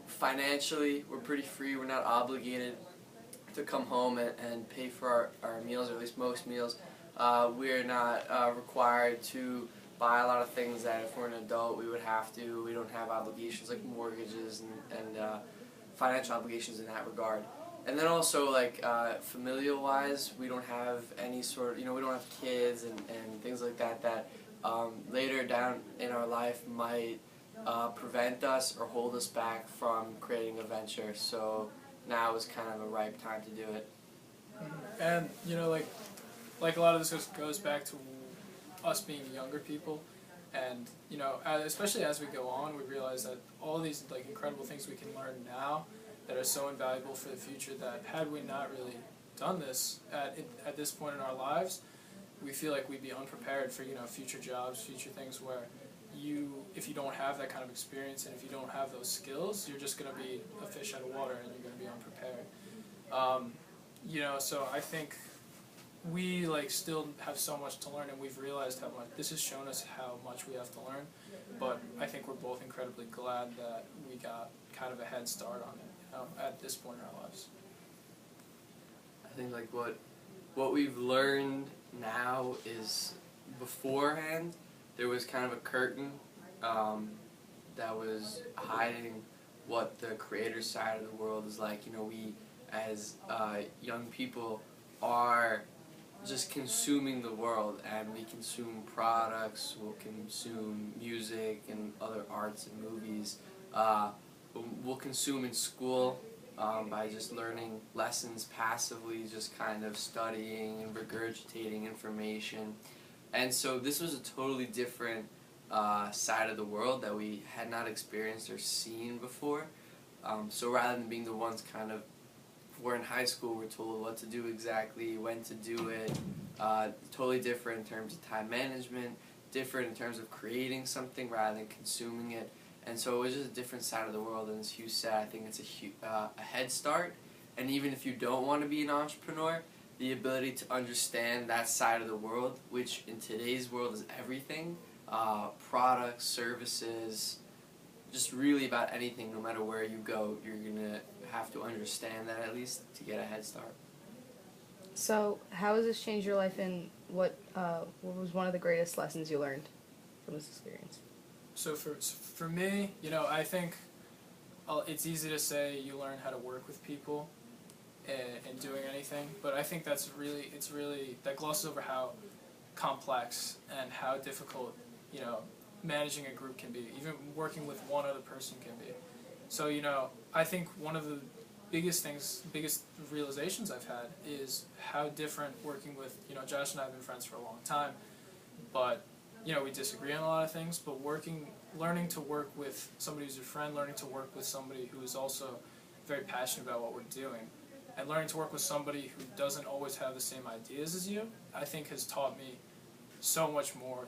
Financially, we're pretty free. We're not obligated to come home and pay for our meals, or at least most meals. We're not required to buy a lot of things that if we're an adult we would have to. We don't have obligations like mortgages and financial obligations in that regard. And then also, like, familial wise, we don't have any sort of, we don't have kids and things like that that later down in our life might prevent us or hold us back from creating a venture. So now is kind of a ripe time to do it. And like a lot of this goes back to us being younger people, and especially as we go on, we realize that all these like incredible things we can learn now that are so invaluable for the future, that had we not really done this at this point in our lives, we feel like we'd be unprepared for future jobs, future things where if you don't have that kind of experience and if you don't have those skills, you're just going to be a fish out of water and you're going to be unprepared. So I think we still have so much to learn, and we've realized how much this has shown us how much we have to learn. But I think we're both incredibly glad that we got kind of a head start on it at this point in our lives. I think what we've learned now is beforehand there was kind of a curtain that was hiding what the creator side of the world is like. We as young people are just consuming the world, and we consume products, we'll consume music and other arts and movies. We'll consume in school by just learning lessons passively, just kind of studying and regurgitating information. And so this was a totally different side of the world that we had not experienced or seen before. So rather than being the ones kind of, we're in high school, we're told what to do exactly, when to do it, totally different in terms of time management, different in terms of creating something rather than consuming it. And so it was just a different side of the world, and as Hugh said, I think it's a head start. And even if you don't want to be an entrepreneur, the ability to understand that side of the world, which in today's world is everything, products, services, just really about anything, no matter where you go, you're going to have to understand that at least to get a head start. So how has this changed your life, and what was one of the greatest lessons you learned from this experience? So for me, I think it's easy to say you learn how to work with people and doing anything, but I think that glosses over how complex and how difficult managing a group can be, even working with one other person can be. So I think one of the biggest realizations I've had is how different working with Josh and I have been friends for a long time, but we disagree on a lot of things, but learning to work with somebody who's your friend, learning to work with somebody who is also very passionate about what we're doing, and learning to work with somebody who doesn't always have the same ideas as you, I think has taught me so much more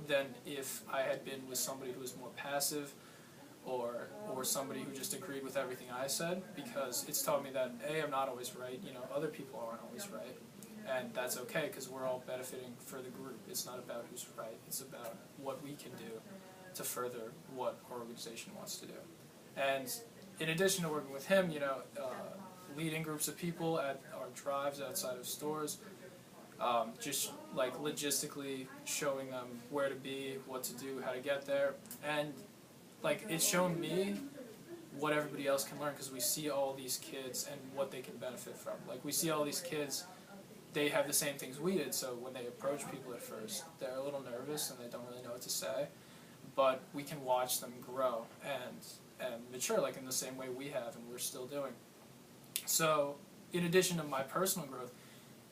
than if I had been with somebody who was more passive or somebody who just agreed with everything I said, because it's taught me that I'm not always right, other people aren't always right. And that's okay, because we're all benefiting for the group. It's not about who's right. It's about what we can do to further what our organization wants to do. And in addition to working with him, leading groups of people at our drives outside of stores, just logistically showing them where to be, what to do, how to get there. And it's shown me what everybody else can learn, because we see all these kids and what they can benefit from. We see all these kids, they have the same things we did, so when they approach people at first, they're a little nervous and they don't really know what to say, but we can watch them grow and mature in the same way we have and we're still doing. So in addition to my personal growth,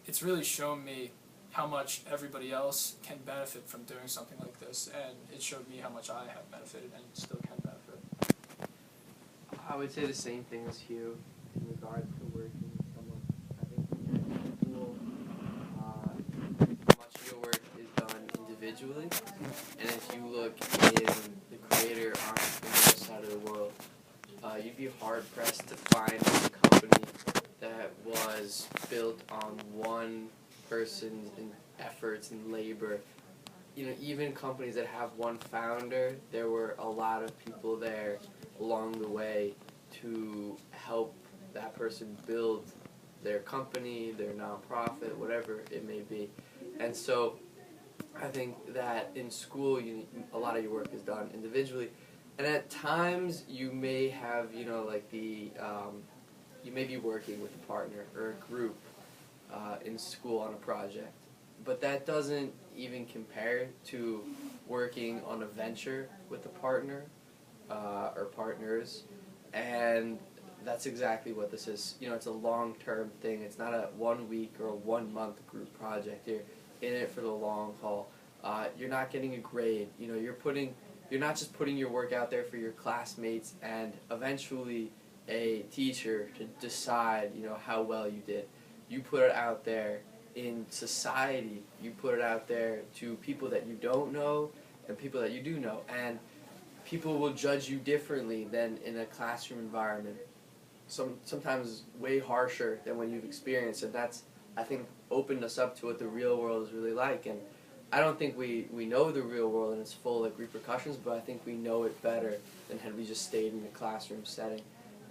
it's really shown me how much everybody else can benefit from doing something like this, and it showed me how much I have benefited and still can benefit. I would say the same thing as Hugh in regards to working with someone. I think much of your work is done individually, and if you look in the creator entrepreneur side of the world, you'd be hard pressed to find a company that was built on one person's efforts and labor even companies that have one founder, there were a lot of people there along the way to help that person build their company, their nonprofit, whatever it may be. And so I think that in school, a lot of your work is done individually. And at times, you may have, you may be working with a partner or a group in school on a project. But that doesn't even compare to working on a venture with a partner or partners. And that's exactly what this is. It's a long-term thing. It's not a 1 week or a 1 month group project. You're in it for the long haul. You're not getting a grade. You're not just putting your work out there for your classmates and eventually a teacher to decide, how well you did. You put it out there in society. You put it out there to people that you don't know and people that you do know. And people will judge you differently than in a classroom environment. Sometimes way harsher than when you've experienced it. That's, I think, opened us up to what the real world is really like. And I don't think we know the real world and it's full of repercussions, but I think we know it better than had we just stayed in the classroom setting.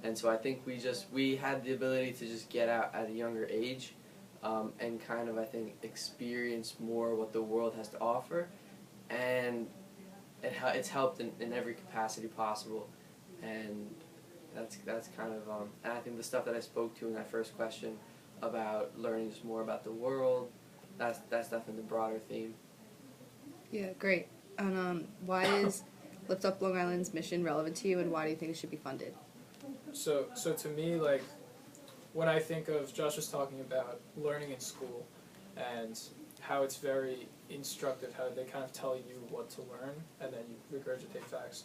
And so I think we had the ability to just get out at a younger age and kind of, I think, experience more what the world has to offer. And it's helped in every capacity possible. And that's kind of, and I think the stuff that I spoke to in that first question about learning just more about the world, that's definitely the broader theme. Yeah, great. And why is Lift Up Long Island's mission relevant to you, and why do you think it should be funded? So to me, when I think of, Josh was talking about learning in school and how it's very instructive, how they kind of tell you what to learn and then you regurgitate facts.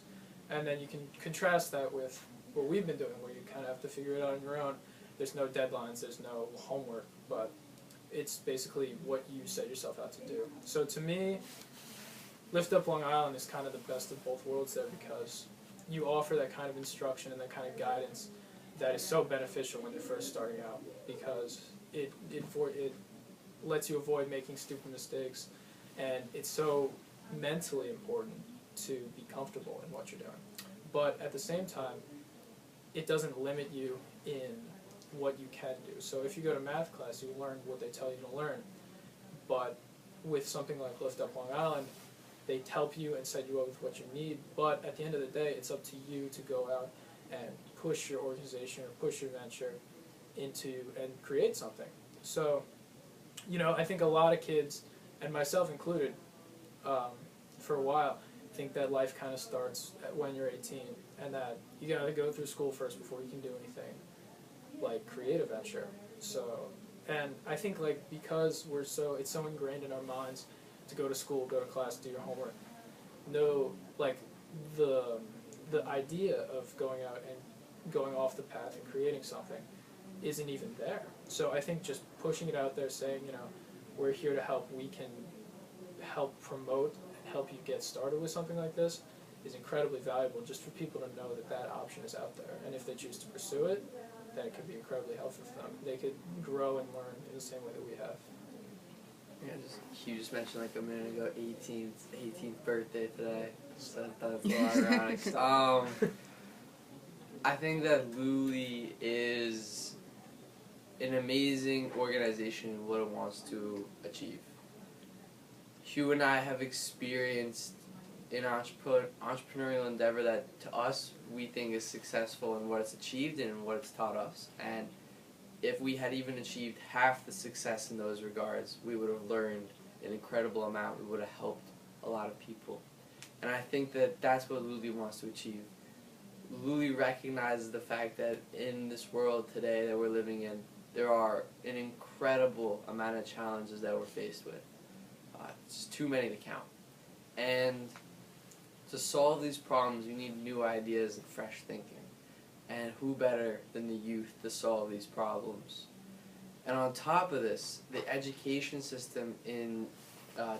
And then you can contrast that with what we've been doing, where you kind of have to figure it out on your own. There's no deadlines, there's no homework, but it's basically what you set yourself out to do. So to me, Lift Up Long Island is kind of the best of both worlds there, because you offer that kind of instruction and that kind of guidance that is so beneficial when you're first starting out, because it lets you avoid making stupid mistakes, and it's so mentally important to be comfortable in what you're doing. But at the same time, it doesn't limit you in what you can do. So if you go to math class, you learn what they tell you to learn. But with something like Lift Up Long Island, they help you and set you up with what you need, but at the end of the day, it's up to you to go out and push your organization or push your venture into and create something. So, I think a lot of kids, and myself included, for a while, think that life kind of starts when you're 18, and that you gotta go through school first before you can do anything like create a venture. So, and I think because it's so ingrained in our minds to go to school, go to class, do your homework. No, the idea of going out and going off the path and creating something isn't even there. So I think just pushing it out there, saying, we're here to help, we can help promote and help you get started with something like this is incredibly valuable, just for people to know that option is out there. And if they choose to pursue it, then it could be incredibly helpful for them. They could grow and learn in the same way that we have. Yeah, you just mentioned a minute ago, 18th birthday today. So I thought it was a little ironic. I think that LULI is an amazing organization in what it wants to achieve. Hugh and I have experienced an entrepreneurial endeavor that, to us, we think is successful in what it's achieved and in what it's taught us. And if we had even achieved half the success in those regards, we would have learned an incredible amount. We would have helped a lot of people. And I think that that's what LULI wants to achieve. LULI recognizes the fact that in this world today that we're living in, there are an incredible amount of challenges that we're faced with. It's too many to count. And to solve these problems, you need new ideas and fresh thinking. And who better than the youth to solve these problems? And on top of this, the education system in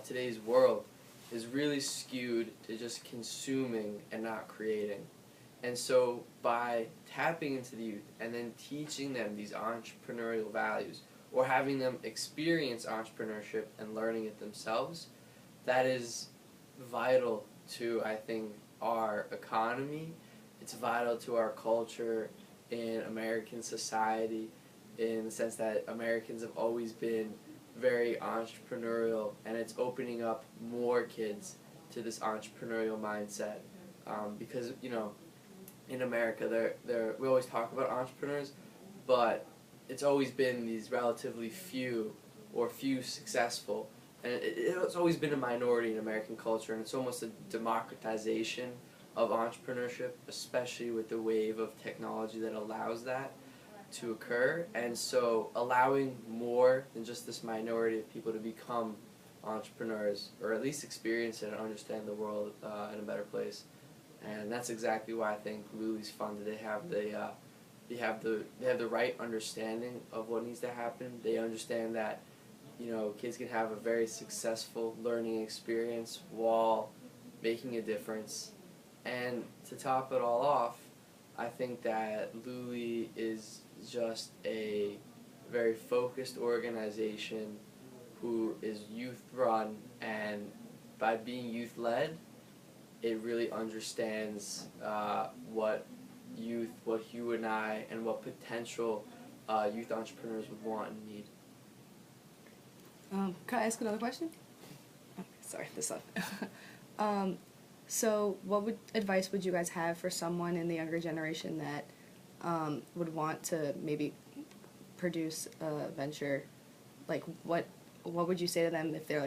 today's world is really skewed to just consuming and not creating. And so by tapping into the youth and then teaching them these entrepreneurial values, or having them experience entrepreneurship and learning it themselves, that is vital to, I think, our economy. It's vital to our culture in American society, in the sense that Americans have always been very entrepreneurial, and it's opening up more kids to this entrepreneurial mindset. Because, you know, in America, we always talk about entrepreneurs, but it's always been these relatively few successful, and it's always been a minority in American culture, and it's almost a democratization of entrepreneurship, especially with the wave of technology that allows that to occur. And so allowing more than just this minority of people to become entrepreneurs, or at least experience it and understand the world in a better place. And that's exactly why I think LULI's funded. They have the right understanding of what needs to happen. They understand that, you know, kids can have a very successful learning experience while making a difference. And to top it all off, I think that LULI is just a very focused organization who is youth-run, and by being youth-led, it really understands what you and I, and what potential youth entrepreneurs would want and need. Can I ask another question? Oh, sorry, this one. So what advice would you guys have for someone in the younger generation that would want to maybe produce a venture? Like, what would you say to them if they're like,